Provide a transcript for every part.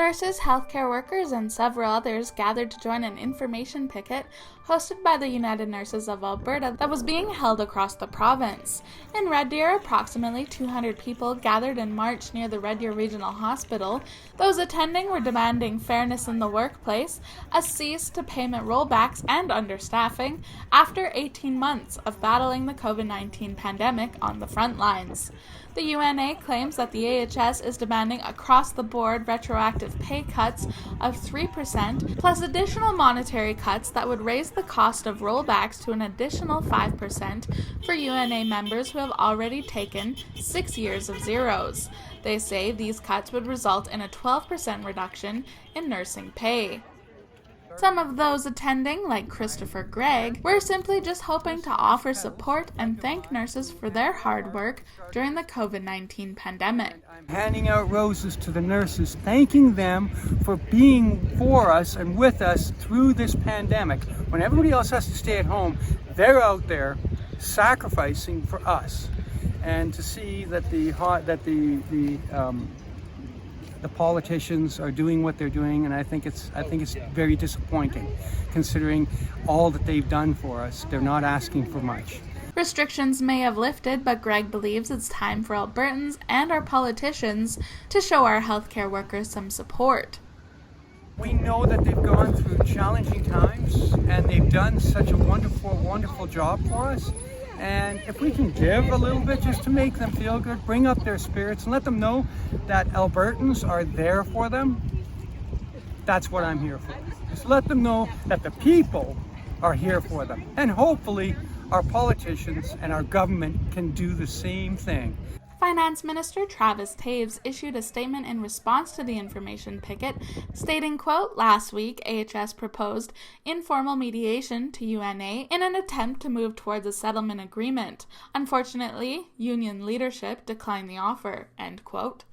Nurses, healthcare workers, and several others gathered to join an information picket hosted by the United Nurses of Alberta that was being held across the province. In Red Deer, approximately 200 people gathered in March near the Red Deer Regional Hospital. Those attending were demanding fairness in the workplace, a cease to payment rollbacks, and understaffing after 18 months of battling the COVID-19 pandemic on the front lines. The UNA claims that the AHS is demanding across-the-board retroactive pay cuts of 3%, plus additional monetary cuts that would raise the cost of rollbacks to an additional 5% for UNA members who have already taken 6 years of zeros. They say these cuts would result in a 12% reduction in nursing pay. Some of those attending, like Christopher Gregg, were simply just hoping to offer support and thank nurses for their hard work during the COVID-19 pandemic. I'm handing out roses to the nurses, thanking them for being for us and with us through this pandemic. When everybody else has to stay at home, they're out there sacrificing for us. And to see that the politicians are doing what they're doing, and I think it's very disappointing considering all that they've done for us. They're not asking for much. Restrictions may have lifted, but Greg believes it's time for Albertans and our politicians to show our healthcare workers some support. We know that they've gone through challenging times and they've done such a wonderful job for us. And if we can give a little bit just to make them feel good, bring up their spirits and let them know that Albertans are there for them, that's what I'm here for. Just let them know that the people are here for them. And hopefully our politicians and our government can do the same thing. Finance Minister Travis Taves issued a statement in response to the information picket, stating, quote, "Last week, AHS proposed informal mediation to UNA in an attempt to move towards a settlement agreement. Unfortunately, union leadership declined the offer," end quote.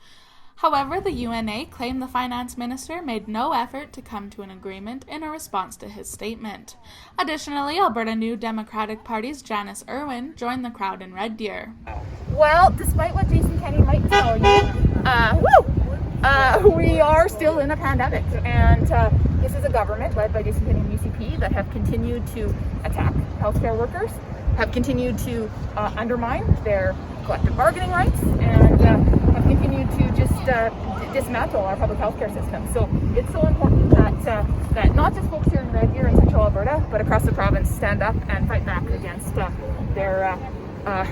However, the UNA claimed the finance minister made no effort to come to an agreement in a response to his statement. Additionally, Alberta New Democratic Party's Janice Irwin joined the crowd in Red Deer. Well, despite what Jason Kenney might tell you, we are still in a pandemic, and this is a government led by Jason Kenney and UCP that have continued to attack healthcare workers, have continued to undermine their collective bargaining rights, and have continued to just dismantle our public healthcare system. So it's so important that not just folks here in Red Deer and Central Alberta, but across the province stand up and fight back against their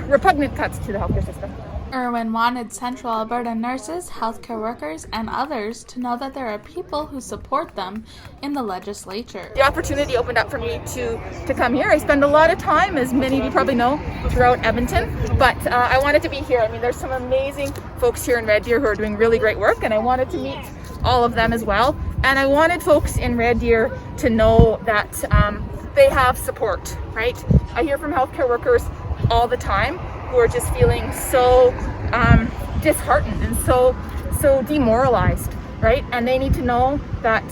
repugnant cuts to the healthcare system. Irwin wanted Central Alberta nurses, healthcare workers, and others to know that there are people who support them in the legislature. The opportunity opened up for me to come here. I spend a lot of time, as many of you probably know, throughout Edmonton, but I wanted to be here. I mean, there's some amazing folks here in Red Deer who are doing really great work, and I wanted to meet all of them as well. And I wanted folks in Red Deer to know that they have support, right? I hear from healthcare workers all the time who are just feeling so disheartened and so demoralized, right? And they need to know that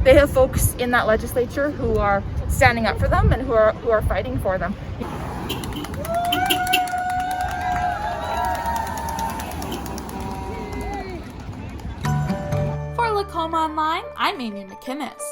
they have folks in that legislature who are standing up for them and who are fighting for them. For Lacombe Online, I'm Amy McInnes.